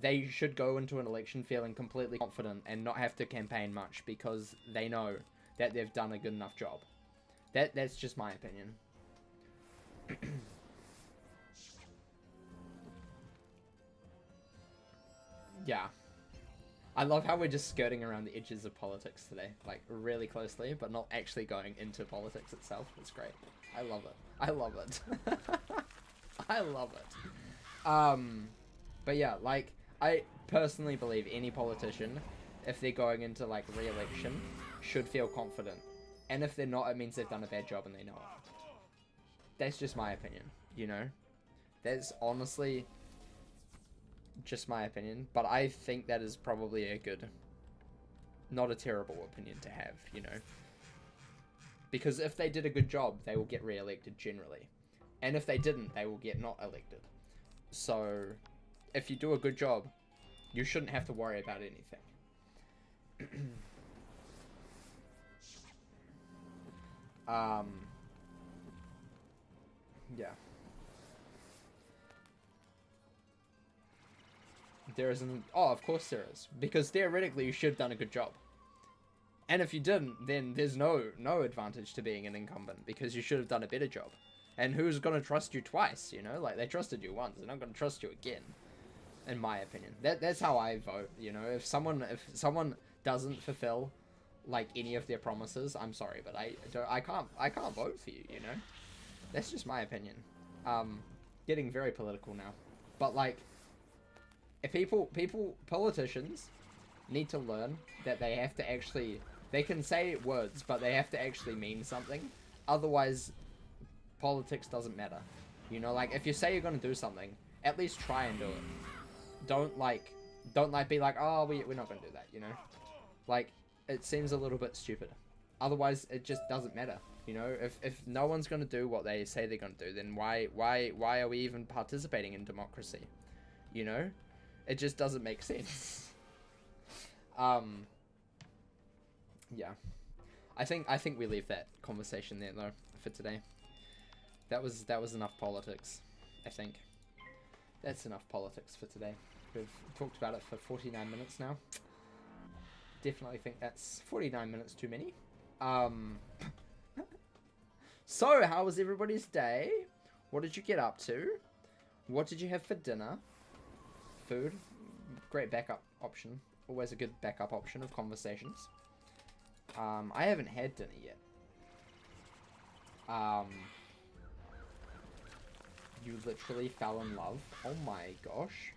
They should go into an election feeling completely confident and not have to campaign much because they know that they've done a good enough job. That's just my opinion. yeah. I love how we're just skirting around the edges of politics today, like really closely, but not actually going into politics itself. It's great. I love it. I love it. I love it. But yeah, like, I personally believe any politician, if they're going into like re-election, should feel confident. And if they're not, it means they've done a bad job and they know it. That's just my opinion, you know? That's honestly just my opinion, but I think that is probably a good, not a terrible opinion to have, you know? Because if they did a good job, they will get re-elected generally. And if they didn't, they will get not elected. So, if you do a good job, you shouldn't have to worry about anything. Yeah. There isn't... Oh, of course there is. Because theoretically, you should have done a good job. And if you didn't, then there's no advantage to being an incumbent, because you should have done a better job. And who's going to trust you twice, you know? Like, they trusted you once, they're not going to trust you again. In my opinion. That's how I vote, you know? If someone doesn't fulfill, like, any of their promises, I'm sorry, but I can't vote for you, you know? That's just my opinion. Getting very political now. But, like... Politicians need to learn that they have to actually, they can say words, but they have to actually mean something. Otherwise, politics doesn't matter. You know, like, if you say you're going to do something, at least try and do it. Don't be like, oh, we're not going to do that, you know? Like, it seems a little bit stupid. Otherwise, it just doesn't matter. You know, if no one's going to do what they say they're going to do, then why are we even participating in democracy? You know? It just doesn't make sense. Yeah. I think we leave that conversation there though for today. That was enough politics, I think. That's enough politics for today. We've talked about it for 49 minutes now. Definitely think that's 49 minutes too many. So, how was everybody's day? What did you get up to? What did you have for dinner? Food, great backup option. Always a good backup option of conversations. I haven't had dinner yet. You literally fell in love. Oh my gosh.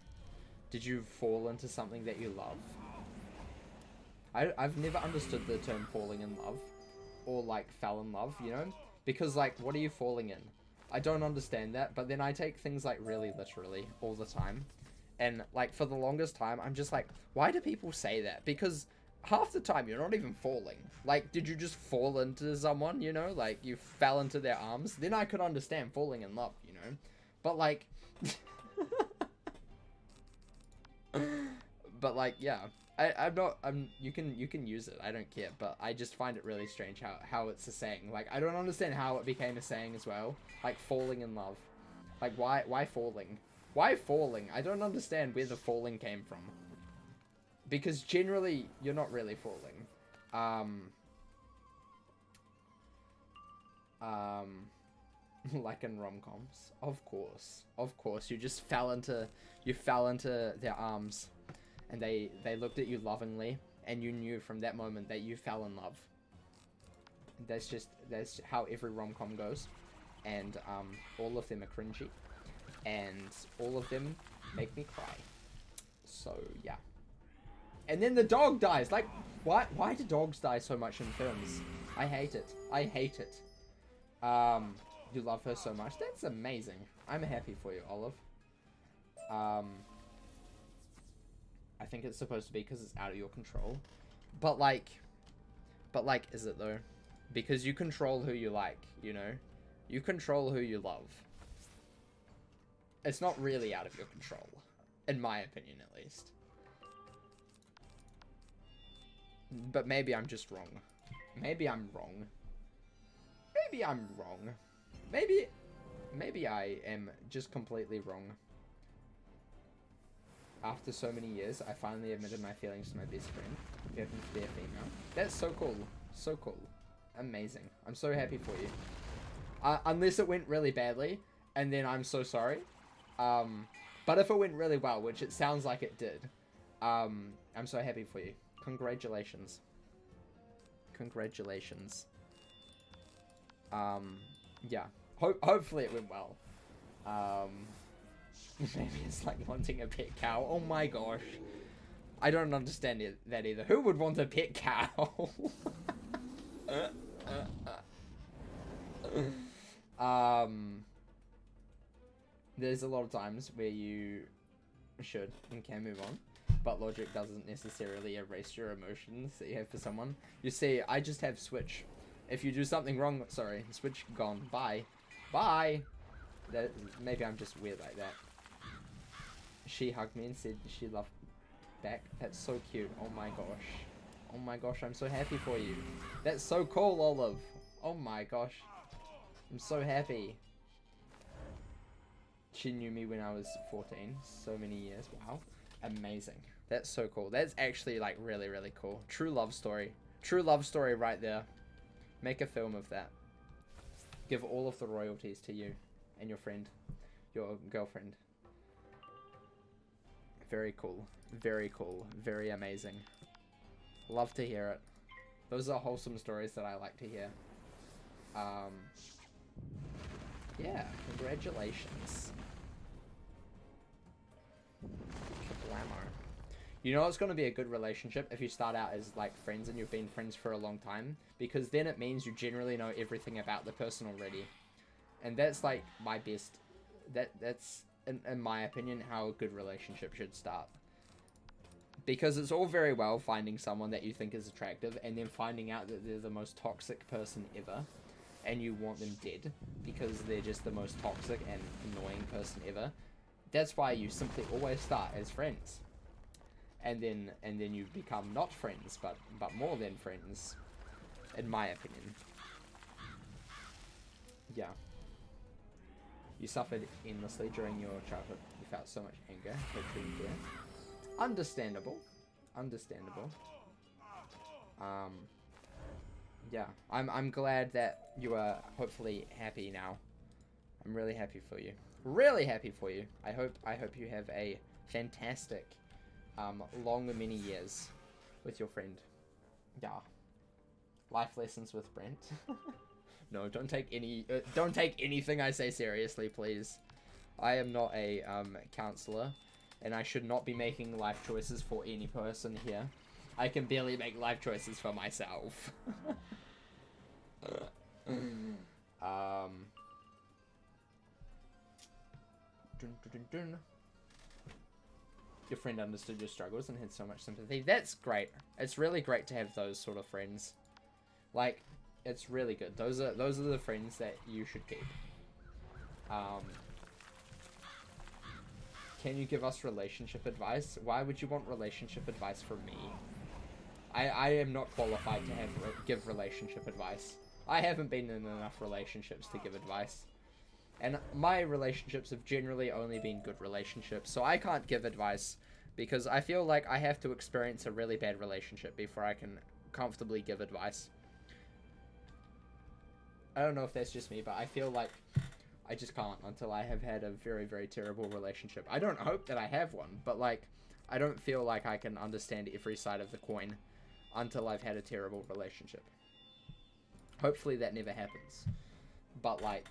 Did you fall into something that you love? I've never understood the term falling in love. Or like fell in love, you know? Because like, what are you falling in? I don't understand that, but then I take things like really literally all the time. And, like, for the longest time, I'm just like, why do people say that? Because half the time, you're not even falling. Like, did you just fall into someone, you know? Like, you fell into their arms? Then I could understand falling in love, you know? But, like... but, like, yeah. You can use it. I don't care. But I just find it really strange how it's a saying. Like, I don't understand how it became a saying as well. Like, falling in love. Like, why falling? Why falling? I don't understand where the falling came from. Because generally, you're not really falling. Like in rom-coms. Of course. Of course. You just fell into their arms. And they looked at you lovingly. And you knew from that moment that you fell in love. That's how every rom-com goes. And, all of them are cringy. And all of them make me cry. So, yeah. And then the dog dies. Like, why do dogs die so much in films? I hate it. I hate it. You love her so much. That's amazing. I'm happy for you, Olive. I think it's supposed to be because it's out of your control. But, like, is it, though? Because you control who you like, you know? You control who you love. It's not really out of your control. In my opinion, at least. But maybe I'm just wrong. Maybe I'm wrong. Maybe I'm wrong. Maybe I am just completely wrong. After so many years, I finally admitted my feelings to my best friend, who happens to be a female. That's so cool. So cool. Amazing. I'm so happy for you. Unless it went really badly, and then I'm so sorry. But if it went really well, which it sounds like it did, I'm so happy for you. Congratulations. Congratulations. Yeah. Hopefully it went well. Maybe it's like wanting a pet cow. Oh my gosh. I don't understand that either. Who would want a pet cow? There's a lot of times where you should and can move on, but logic doesn't necessarily erase your emotions that you have for someone. You see, I just have switch. If you do something wrong, sorry, switch gone. Bye. Bye! That, maybe I'm just weird like that. She hugged me and said she loved back. That's so cute. Oh my gosh. Oh my gosh, I'm so happy for you. That's so cool, Olive. Oh my gosh. I'm so happy. She knew me when I was 14. So many years. Wow. Amazing. That's so cool. That's actually like really, really cool. True love story. True love story right there. Make a film of that. Give all of the royalties to you and your friend. Your girlfriend. Very cool. Very cool. Very amazing. Love to hear it. Those are wholesome stories that I like to hear. Yeah, congratulations. Kablamo. You know it's going to be a good relationship if you start out as like friends and you've been friends for a long time, because then it means you generally know everything about the person already. And that's like my best, that's in my opinion how a good relationship should start. Because it's all very well finding someone that you think is attractive and then finding out that they're the most toxic person ever and you want them dead because they're just the most toxic and annoying person ever. That's why you simply always start as friends. And then you become not friends, but more than friends, in my opinion. Yeah. You suffered endlessly during your childhood. You felt so much anger, hatred, and fear. Understandable. Understandable. Yeah. I'm glad that you are hopefully happy now. I'm really happy for you. Really happy for you. I hope you have a fantastic long many years with your friend. Yeah. Life lessons with Brent. No, don't take anything I say seriously, please. I am not a counselor, and I should not be making life choices for any person here. I can barely make life choices for myself. Your friend understood your struggles and had so much sympathy. That's great. It's really great to have those sort of friends. Like, it's really good. Those are the friends that you should keep. Can you give us relationship advice? Why would you want relationship advice from me? I am not qualified to give relationship advice. I haven't been in enough relationships to give advice. And my relationships have generally only been good relationships, so I can't give advice because I feel like I have to experience a really bad relationship before I can comfortably give advice. I don't know if that's just me, but I feel like I just can't until I have had a very, very terrible relationship. I don't hope that I have one, but like, I don't feel like I can understand every side of the coin until I've had a terrible relationship. Hopefully that never happens. But like,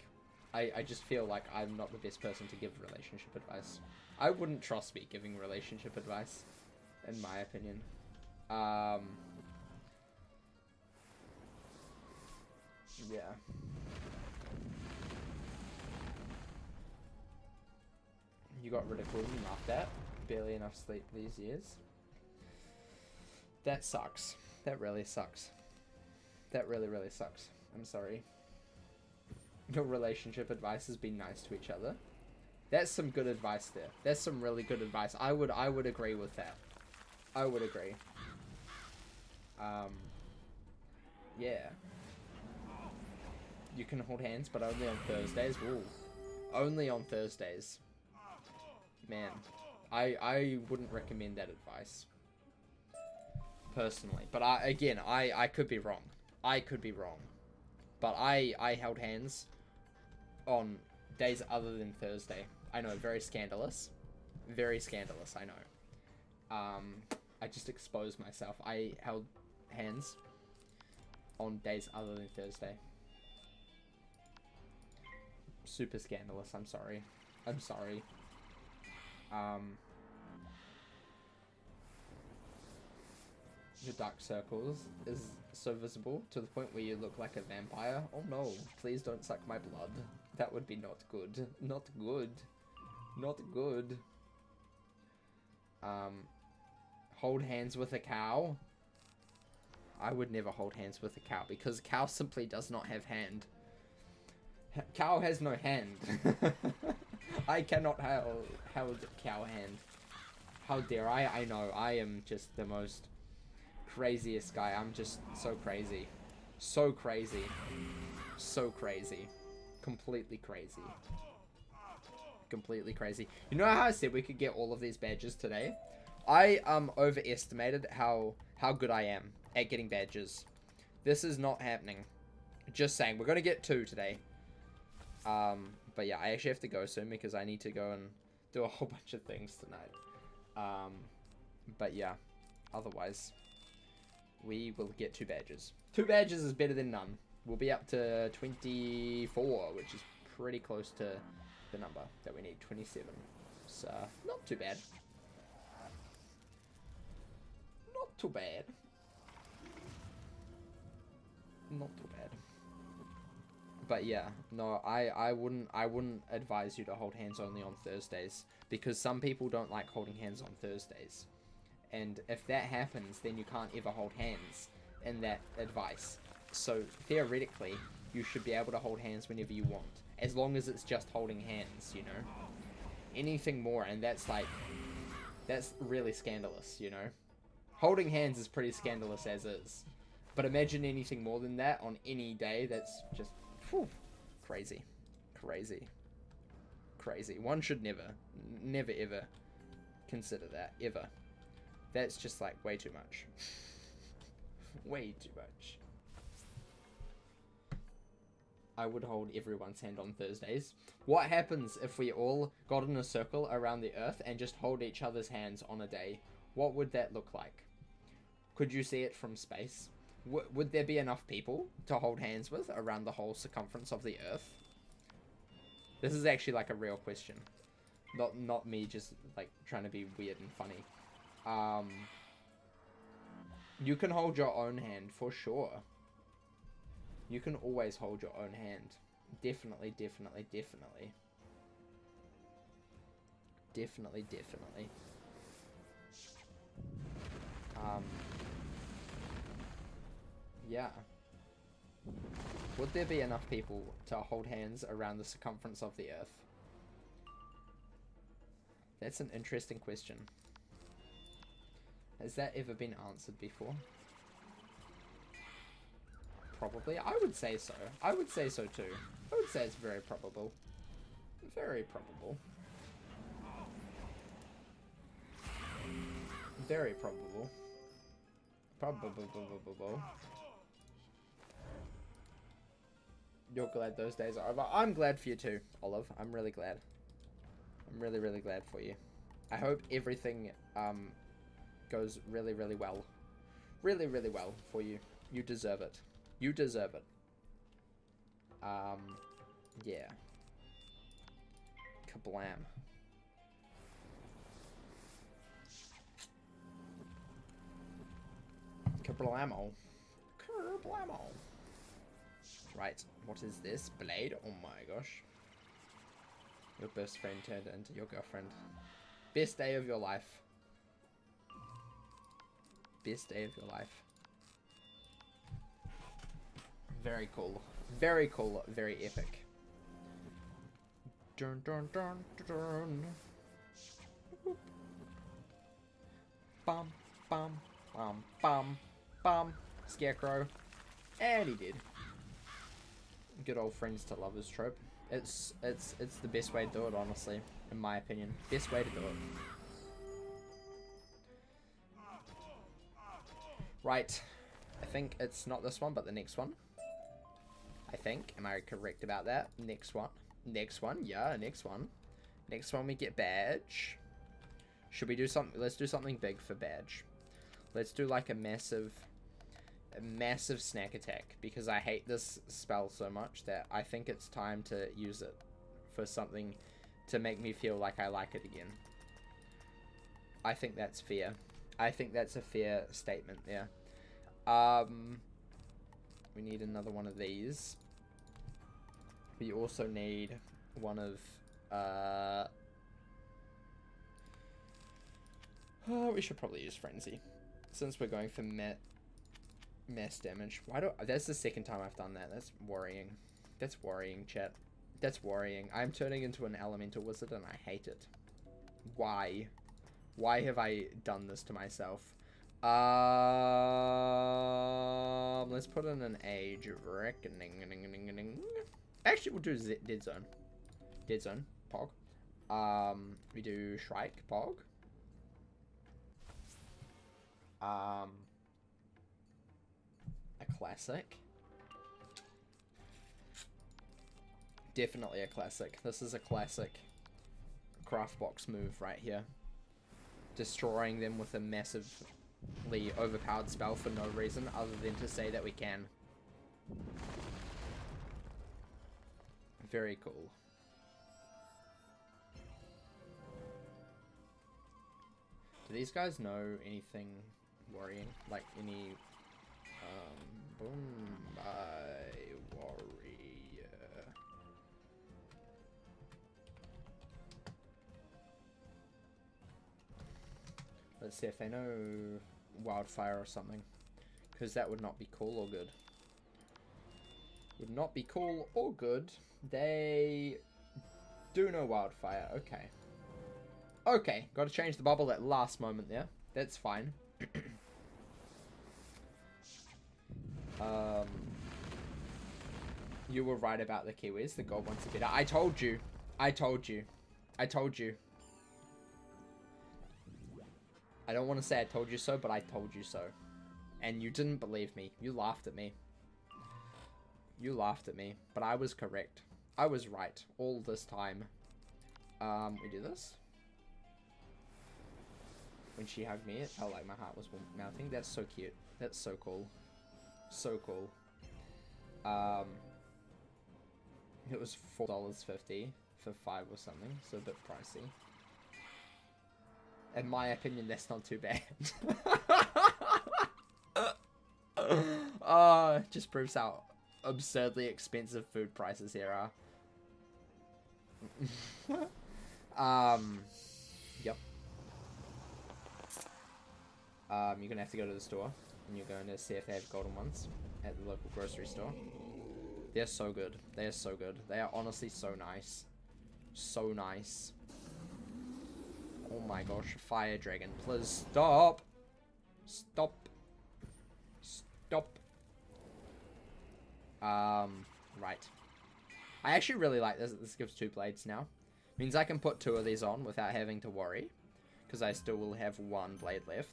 I just feel like I'm not the best person to give relationship advice. I wouldn't trust me giving relationship advice, in my opinion. Yeah. You got ridiculed and laughed at. Barely enough sleep these years. That sucks. That really sucks. That really, really sucks. I'm sorry. Your relationship advice has been nice to each other. That's some good advice there. That's some really good advice. I would agree with that. I would agree. Yeah. You can hold hands, but only on Thursdays. Ooh. Only on Thursdays. Man, I wouldn't recommend that advice. Personally. But I could be wrong. I could be wrong. But I held hands on days other than Thursday. I know, very scandalous. Very scandalous, I know. I just exposed myself. I held hands on days other than Thursday. Super scandalous. I'm sorry. I'm sorry. The dark circles is so visible to the point where you look like a vampire. Oh no, please don't suck my blood. That would be not good. Not good. Not good. Hold hands with a cow. I would never hold hands with a cow because cow simply does not have hand. Cow has no hand. I cannot hold cow hand. How dare I? I know, I am just the most craziest guy. I'm just so crazy. So crazy. So crazy. Completely crazy. Completely crazy. You know how I said we could get all of these badges today? I overestimated how good I am at getting badges. This is not happening. Just saying. We're gonna get 2 today. But yeah, I actually have to go soon because I need to go and do a whole bunch of things tonight. But yeah, otherwise, we will get 2 badges. 2 badges is better than none. We'll be up to 24, which is pretty close to the number that we need, 27. So, not too bad. Not too bad. Not too bad. But yeah, no, I wouldn't advise you to hold hands only on Thursdays because some people don't like holding hands on Thursdays. And if that happens, then you can't ever hold hands in that advice. So theoretically, you should be able to hold hands whenever you want, as long as it's just holding hands, you know. Anything more, and that's really scandalous, you know. Holding hands is pretty scandalous as is. But imagine anything more than that on any day, that's just, whew, crazy. Crazy. Crazy. One should never ever consider that, ever. That's just like way too much. Way too much. I would hold everyone's hand on Thursdays. What happens if we all got in a circle around the earth and just hold each other's hands on a day? What would that look like? Could you see it from space? Would there be enough people to hold hands with around the whole circumference of the earth? This is actually like a real question. Not me just like trying to be weird and funny. You can hold your own hand for sure. You can always hold your own hand. Definitely, definitely, definitely. Definitely, definitely. Yeah. Would there be enough people to hold hands around the circumference of the earth? That's an interesting question. Has that ever been answered before? Probably. I would say so. I would say so too. I would say it's very probable. Very probable. Very probable. Probable. You're glad those days are over. I'm glad for you too, Olive. I'm really glad. I'm really, really glad for you. I hope everything goes really, really well. Really, really well for you. You deserve it. You deserve it. Yeah. Kablam. Kablamo. Kerblamo. Right, what is this? Blade? Oh my gosh. Your best friend turned into your girlfriend. Best day of your life. Best day of your life. Very cool. Very cool. Very epic. Dun dun dun dun. Boop. Bum bum bum bum bum. Scarecrow. And he did. Good old friends to lovers trope. It's the best way to do it, honestly, in my opinion. Best way to do it. Right. I think it's not this one, but the next one. I think. Am I correct about that? Next one. Next one. Yeah, next one. Next one we get badge. Should we do something? Let's do something big for badge. Let's do like a massive snack attack, because I hate this spell so much that I think it's time to use it for something to make me feel like I like it again. I think that's fair. I think that's a fair statement there. We need another one of these. We also need one of we should probably use Frenzy, since we're going for mass damage. That's the second time I've done that. That's worrying. That's worrying, chat. That's worrying. I'm turning into an elemental wizard and I hate it. Why? Why have I done this to myself? Let's put in an age of reckoning. Actually, we'll do dead zone. Dead zone. Pog. We do Shrike. Pog. A classic. Definitely a classic. This is a classic CraftBox move right here. Destroying them with a massively overpowered spell for no reason other than to say that we can. Very cool. Do these guys know anything worrying? Like any boom by warrior. Let's see if they know wildfire or something, because that would not be cool or good. Would not be cool or good. They do know wildfire. Okay. Okay, got to change the bubble at last moment there. That's fine. You were right about the Kiwis. The gold ones are better. I told you. I told you. I told you. I don't want to say I told you so, but I told you so. And you didn't believe me. You laughed at me. You laughed at me. But I was correct. I was right all this time. We do this. When she hugged me, it felt like my heart was melting. That's so cute. That's so cool. So cool. It was $4.50 for 5 or something, so a bit pricey. In my opinion, that's not too bad. Just proves how absurdly expensive food prices here are. Yep. You're gonna have to go to the store, and you're going to see if they have golden ones at the local grocery store. They're so good. They are so good. They are honestly so nice. So nice. Oh my gosh, fire dragon. Please stop. Stop. Stop. Right. I actually really like this. This gives 2 blades now. Means I can put 2 of these on without having to worry, because I still will have 1 blade left.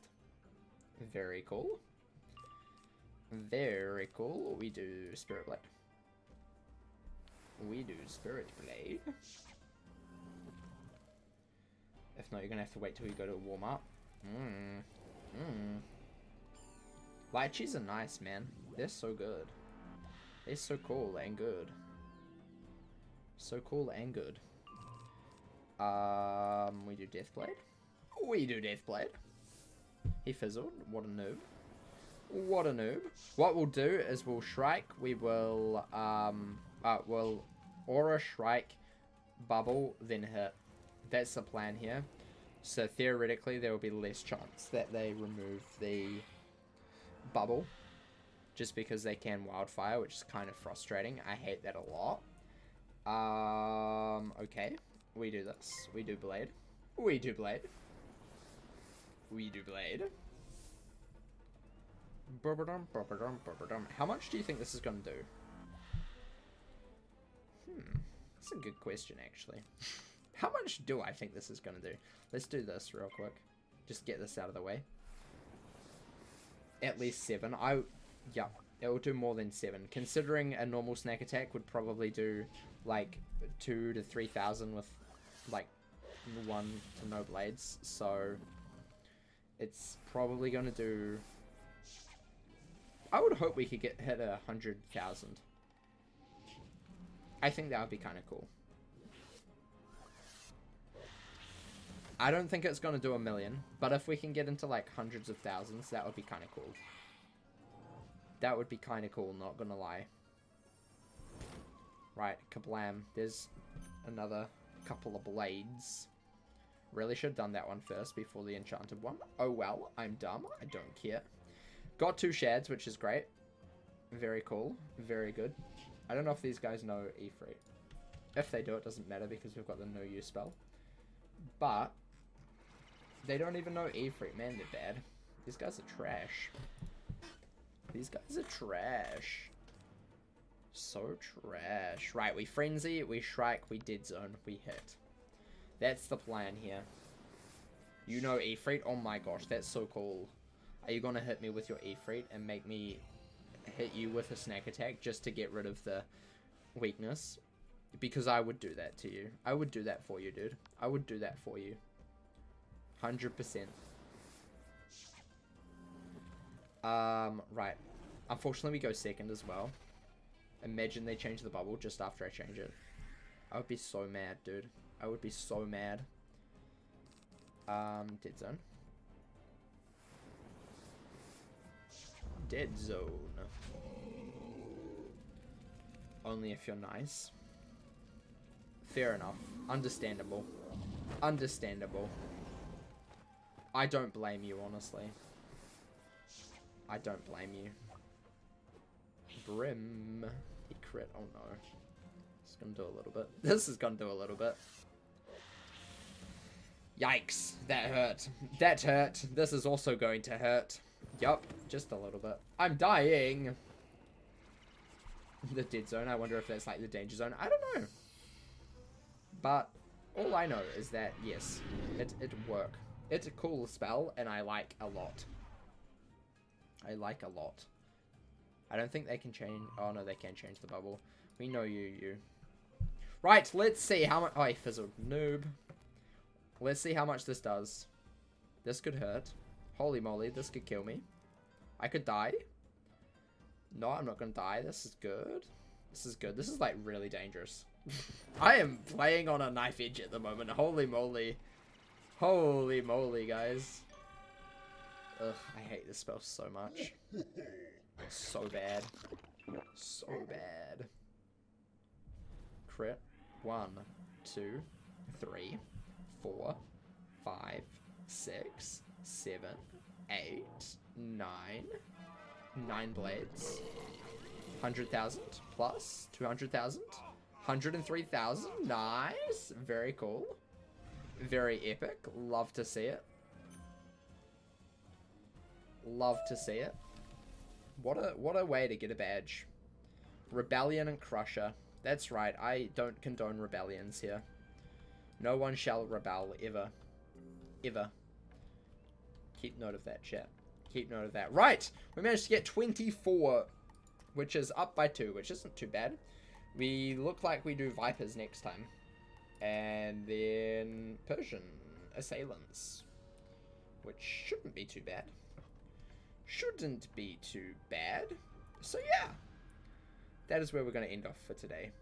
Very cool. Very cool. We do Spirit Blade. We do Spirit Blade. If not, you're gonna have to wait till you go to warm up. Lychees are nice, man. They're so good. They're so cool and good. So cool and good. We do Deathblade. We do Deathblade. He fizzled. What a noob. What a noob. What we'll do is we'll Shrike. We will, we'll Aura, Shrike, Bubble, then hit. That's the plan here. So theoretically, there will be less chance that they remove the Bubble, just because they can Wildfire, which is kind of frustrating. I hate that a lot. Okay. We do this. We do Blade. We do Blade. We do Blade. How much do you think this is going to do? That's a good question, actually. How much do I think this is going to do? Let's do this real quick. Just get this out of the way. At least 7. Yeah, it will do more than 7. Considering a normal snack attack would probably do like 2,000 to 3,000 with like 1 to no blades, so it's probably going to do... I would hope we could hit 100,000. I think that would be kind of cool. I don't think it's going to do 1 million, but if we can get into like hundreds of thousands, that would be kind of cool. That would be kind of cool, not gonna lie. Right, kablam. There's another couple of blades. Really should have done that one first before the enchanted one. Oh well, I'm dumb. I don't care. Got 2 shads, which is great. Very cool. Very good. I don't know if these guys know Ifrit. If they do, it doesn't matter because we've got the no use spell. But they don't even know Ifrit. Man, they're bad. These guys are trash. These guys are trash. So trash. Right, we frenzy, we strike, we dead zone, we hit. That's the plan here. You know Ifrit? Oh my gosh, that's so cool. Are you gonna hit me with your Ifrit and make me hit you with a snack attack just to get rid of the weakness? Because I would do that to you. I would do that for you, dude. I would do that for you. 100%. Right. Unfortunately, we go second as well. Imagine they change the bubble just after I change it. I would be so mad, dude. I would be so mad. Dead zone. Dead zone. Only if you're nice. Fair enough. Understandable. Understandable. I don't blame you, honestly. I don't blame you. Brim. He crit. Oh no. It's gonna do a little bit. This is gonna do a little bit. Yikes. That hurt. That hurt. This is also going to hurt. Yup. Just a little bit. I'm dying. The dead zone. I wonder if that's like the danger zone. I don't know. But all I know is that, yes, it work. It's a cool spell, and I like a lot. I like a lot. I don't think they can change... Oh, no, they can change the bubble. We know you. Right, let's see how much... Oh, he fizzled. Noob. Let's see how much this does. This could hurt. Holy moly, this could kill me. I could die. No, I'm not going to die. This is good. This is good. This is, like, really dangerous. I am playing on a knife edge at the moment. Holy moly. Holy moly, guys. Ugh, I hate this spell so much. So bad. So bad. Crit. 1, 2, 3, 4, 5, 6, 7, 8, 9. 9 blades. 100,000 plus 200,000. 103,000. Nice. Very cool. Very epic. Love to see it. Love to see it. What a way to get a badge. Rebellion and Crusher. That's right. I don't condone rebellions here. No one shall rebel ever. Ever. Keep note of that, chat. Keep note of that. Right. We managed to get 24, which is up by 2, which isn't too bad. We look like we do Vipers next time. And then Persian Assailants, which shouldn't be too bad. Shouldn't be too bad. So yeah, that is where we're going to end off for today.